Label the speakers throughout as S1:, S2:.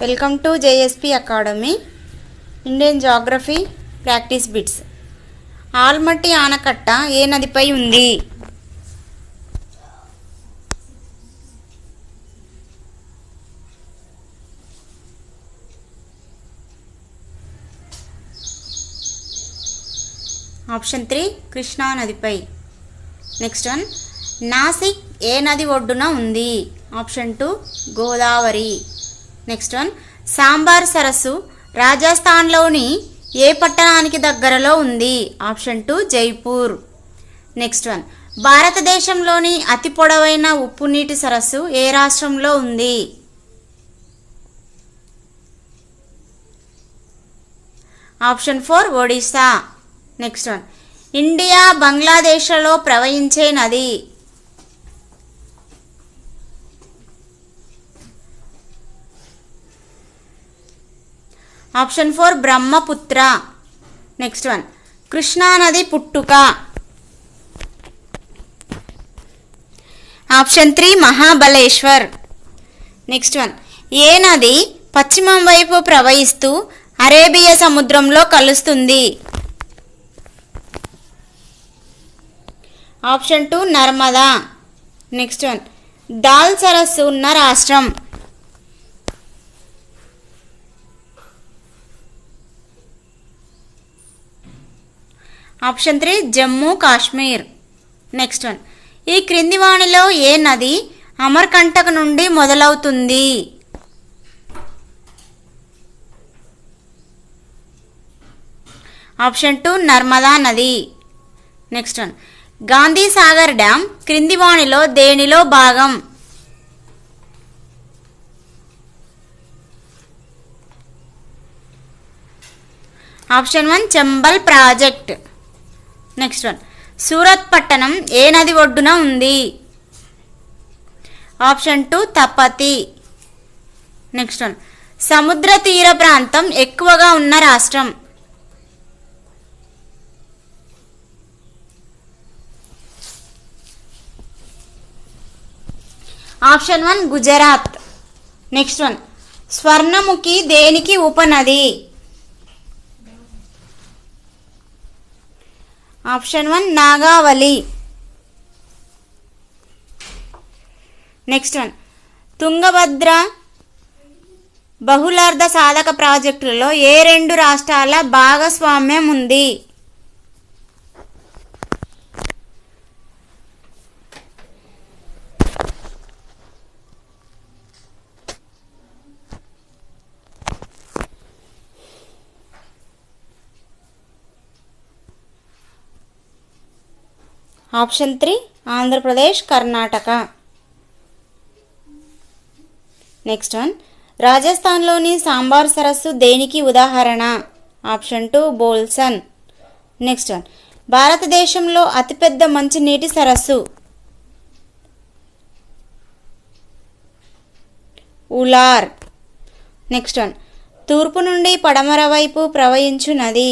S1: Welcome to JSP academy. Indian geography practice bits. Almatti ఆనకట్ట ఏ నదిపై ఉంది? ఆప్షన్ 3 కృష్ణా నదిపై. నెక్స్ట్ వన్, నాసిక్ ఏ నది ఒడ్డున ఉంది? Option 2 Godavari. Next one, sambar సరస్సు రాజస్థాన్లోని ఏ పట్టణానికి దగ్గరలో ఉంది? ఆప్షన్ 2 జైపూర్. నెక్స్ట్ వన్, భారతదేశంలోని అతి పొడవైన ఉప్పు నీటి సరస్సు ఏ రాష్ట్రంలో ఉంది? Option 4 Odisha. Next one, India బంగ్లాదేశ్లలో ప్రవహించే నది? Option 4 Brahmaputra. Next one, Krishna నది పుట్టుక? ఆప్షన్ 3 మహాబలేశ్వర్. నెక్స్ట్ వన్, ఏ నది పశ్చిమం వైపు ప్రవహిస్తూ అరేబియా సముద్రంలో కలుస్తుంది? Option 2 Narmada. Next one, Dal సరస్సు ఉన్న రాష్ట్రం? Option 3 Jammu Kashmir. Next one, ఈ క్రింది వాణిలో ఏ నది అమర్కంటక్ నుండి మొదలవుతుంది? ఆప్షన్ 2 నర్మదా నది. Next one, Gandhi Sagar dam క్రింది వాణిలో దేనిలో భాగం? Option 1 Chambal project. Next one, Surat పట్టణం ఏ నది ఒడ్డున ఉంది? ఆప్షన్ 2 తపతి. నెక్స్ట్ వన్, సముద్ర తీర ప్రాంతం ఎక్కువగా ఉన్న రాష్ట్రం? Option 1 Gujarat. Next one, Swarnamukhi దేనికి ఉపనది? Option 1 Nagavali. Next one, Tungabhadra బహుళార్థ సాధక ప్రాజెక్టులలో ఏ రెండు రాష్ట్రాల భాగస్వామ్యం ఉంది? Option 3 Andhra Pradesh Karnataka. Next one, రాజస్థాన్లోని సాంబార్ సరస్సు దేనికి ఉదాహరణ? ఆప్షన్ 2 బోల్సన్. నెక్స్ట్ వన్, భారతదేశంలో అతిపెద్ద మంచినీటి సరస్సు? ఉలార్. నెక్స్ట్ వన్, తూర్పు నుండి పడమర వైపు ప్రవహించు నది?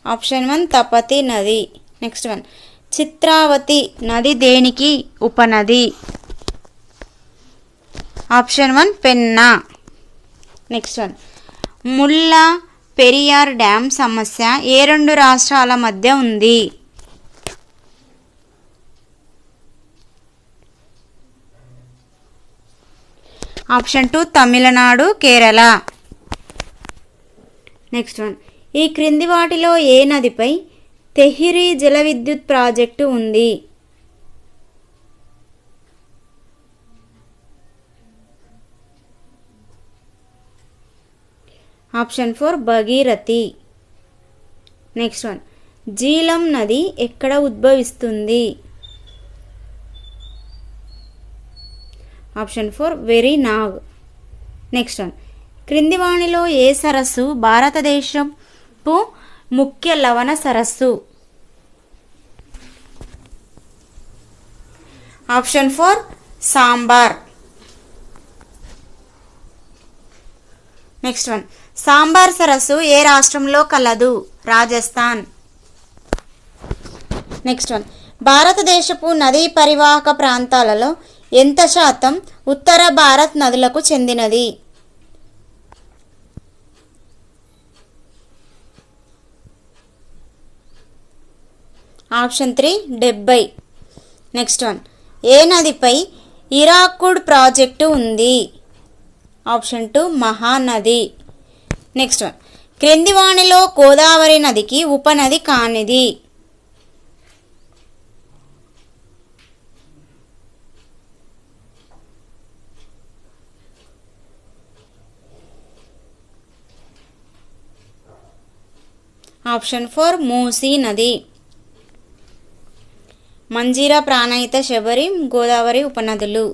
S1: ఆప్షన్ 1 తపతి నది. నెక్స్ట్ వన్, చిత్రావతి నది దేనికి ఉపనది? Option 1 Penna. Next one, Mulla Periyar dam సమస్య ఏ రెండు రాష్ట్రాల మధ్య ఉంది? Option 2 Tamil Nadu Kerala. Next one, ఈ క్రింది వాటిలో ఏ నదిపై తెహ్రీ జల విద్యుత్ ప్రాజెక్టు ఉంది? Option 4 Bhagirathi. Next one, Jhelum నది ఎక్కడ ఉద్భవిస్తుంది? ఆప్షన్ 4 వెరీనాగ్. నెక్స్ట్ వన్, క్రింది వాణిలో ఏ సరస్సు భారతదేశపు ముఖ్య లవణ సరస్సు? Option 4 sambar. Next one, sambar సరస్సు ఏ రాష్ట్రంలో కలదు? రాజస్థాన్. నెక్స్ట్ వన్, భారతదేశపు నదీ పరివాహక ప్రాంతాలలో ఎంత శాతం ఉత్తర భారత్ నదులకు చెందినది? ఆప్షన్ 3 70. నెక్స్ట్ వన్, ఏ నదిపై ఇరాకుడ్ ప్రాజెక్టు ఉంది? ఆప్షన్ 2 మహానది. నెక్స్ట్ వన్, క్రింది వానిలో గోదావరి నదికి ఉపనది కానిది? ఆప్షన్ 4 మూసీ నది. మంజీరా, ప్రాణహిత, శబరి, గోదావరి ఉపనదులు.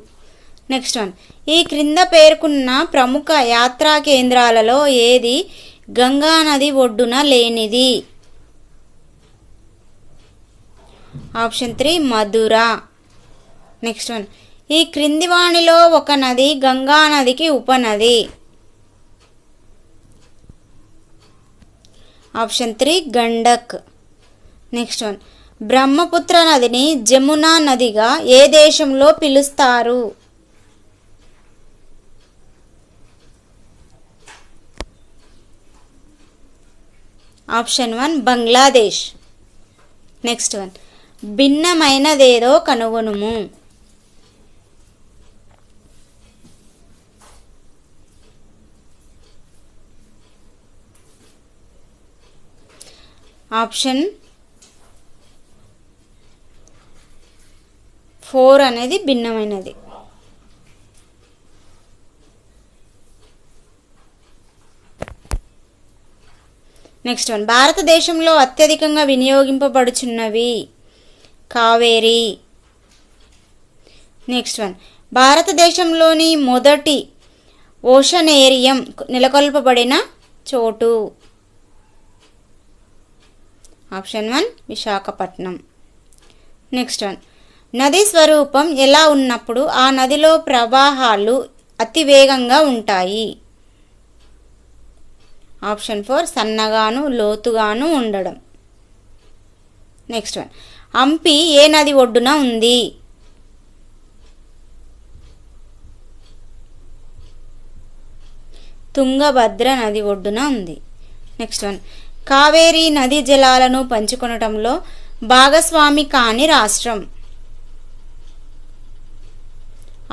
S1: నెక్స్ట్ వన్, ఈ క్రింద పేర్కొన్న ప్రముఖ యాత్రా కేంద్రాలలో ఏది గంగా నది ఒడ్డున లేనిది? ఆప్షన్ 3 మధుర. నెక్స్ట్ వన్, ఈ క్రింది వానిలో ఒక నది గంగా నదికి ఉపనది? Option 3 Gandak. Next one, Brahmaputra నదిని జమునా నదిగా ఏ దేశంలో పిలుస్తారు? ఆప్షన్ 1 బంగ్లాదేశ్. నెక్స్ట్ వన్, భిన్నమైనదేదో కనుగొనుము. ఆప్షన్ 4 అనేది భిన్నమైనది. నెక్స్ట్ వన్, భారతదేశంలో అత్యధికంగా వినియోగింపబడుచున్నవి? కావేరి. నెక్స్ట్ వన్, భారతదేశంలోని మొదటి ఓషనేరియం నెలకొల్పబడిన చోటు? ఆప్షన్ 1 విశాఖపట్నం. నెక్స్ట్ వన్, నది స్వరూపం ఎలా ఉన్నప్పుడు ఆ నదిలో ప్రవాహాలు అతివేగంగా ఉంటాయి? ఆప్షన్ 4 సన్నగాను లోతుగాను ఉండడం. నెక్స్ట్ వన్, హంపి ఏ నది ఒడ్డున ఉంది? తుంగభద్ర నది ఒడ్డున ఉంది. నెక్స్ట్ వన్, కావేరీ నదీ జలాలను పంచుకొనటంలో భాగస్వామి కాని రాష్ట్రం?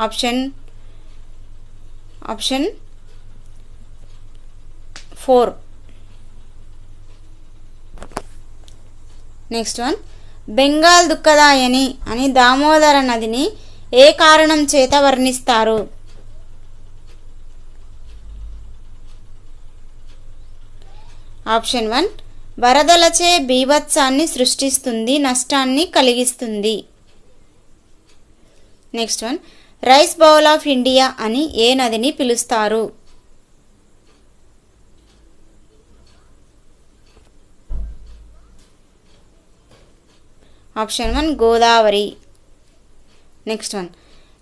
S1: ఆప్షన్ 4. నెక్స్ట్ వన్, బెంగాల్ దుఃఖదాయని అని దామోదర నదిని ఏ కారణం చేత వర్ణిస్తారు? ఆప్షన్ 1 వరదలచే బీభత్సాన్ని సృష్టిస్తుంది, నష్టాన్ని కలిగిస్తుంది. Next one, rice bowl of India అని ఏ నదిని పిలుస్తారు? ఆప్షన్ 1 గోదావరి. నెక్స్ట్ వన్,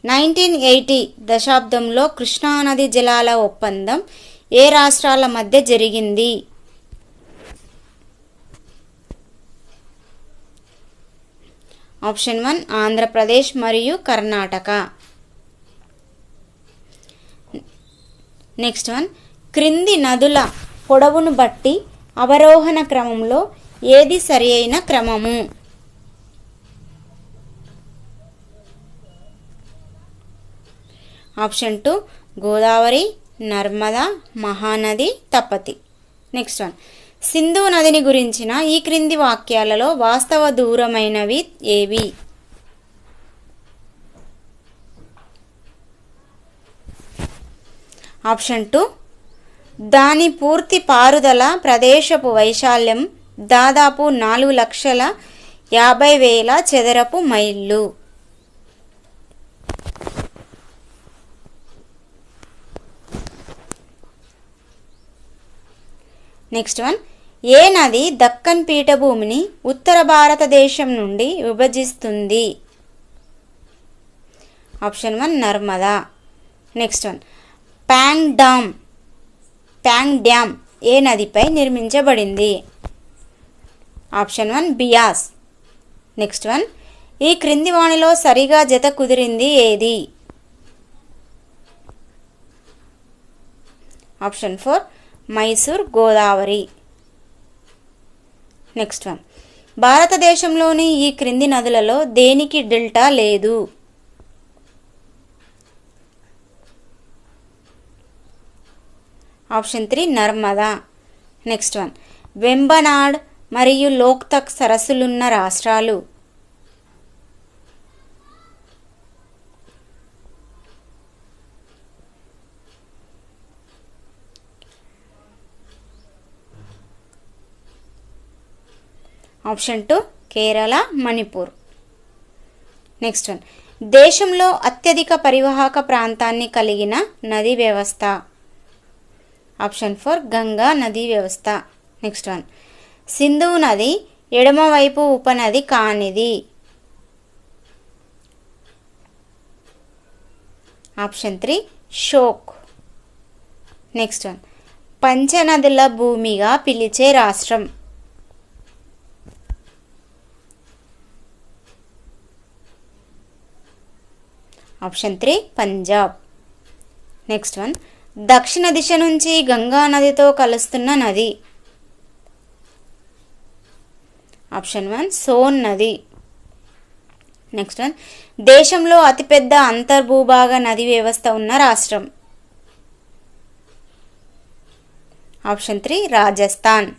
S1: 1980 దశాబ్దంలో కృష్ణానది జలాల ఒప్పందం ఏ రాష్ట్రాల మధ్య జరిగింది? ఆప్షన్ 1 ఆంధ్రప్రదేశ్ మరియు కర్ణాటక. నెక్స్ట్ వన్, క్రింది నదుల పొడవును బట్టి అవరోహణ క్రమంలో ఏది సరి అయిన క్రమము? Option 2 Godavari, Narmada, Mahanadi, Tapti. Next one, Sindhu నదిని గురించిన ఈ క్రింది వాక్యాలలో వాస్తవ దూరమైనవి ఏవి? ఆప్షన్ 2 దాని పూర్తి పారుదల ప్రదేశపు వైశాల్యం దాదాపు 4,50,000 చదరపు మైళ్ళు. నెక్స్ట్ వన్, ఏ నది దక్కన్ పీఠభూమిని ఉత్తర భారతదేశం నుండి విభజిస్తుంది? Option 1 Narmada. Next one, Pong dam ఏ నదిపై నిర్మించబడింది? ఆప్షన్ 1 బియాస్. నెక్స్ట్ వన్, ఈ క్రింది వాణిలో సరిగా జత కుదిరింది ఏది? Option 4 Mysore Godavari. Next one, భారతదేశంలోని ఈ క్రింది నదులలో దేనికి డెల్టా లేదు? Option 3 Narmada. Next one, Vembanad మరియు లోక్తక్ సరస్సులున్న రాష్ట్రాలు? Option 2 Kerala, Manipur. Next one, దేశంలో అత్యధిక పరివాహక ప్రాంతాన్ని కలిగిన నదీ వ్యవస్థ? ఆప్షన్ 4 గంగా నదీ వ్యవస్థ. నెక్స్ట్ వన్, సింధు నది ఎడమవైపు ఉపనది కానిది? ఆప్షన్ 3 షోక్. నెక్స్ట్ వన్, పంచనదుల భూమిగా పిలిచే రాష్ట్రం? ఆప్షన్ 3 పంజాబ్. నెక్స్ట్ వన్, దక్షిణ దిశ నుంచి గంగా నదితో కలుస్తున్న నది? ఆప్షన్ 1 సోన్ నది. నెక్స్ట్ వన్, దేశంలో అతిపెద్ద అంతర్భూభాగ నది వ్యవస్థ ఉన్న రాష్ట్రం? ఆప్షన్ 3 రాజస్థాన్.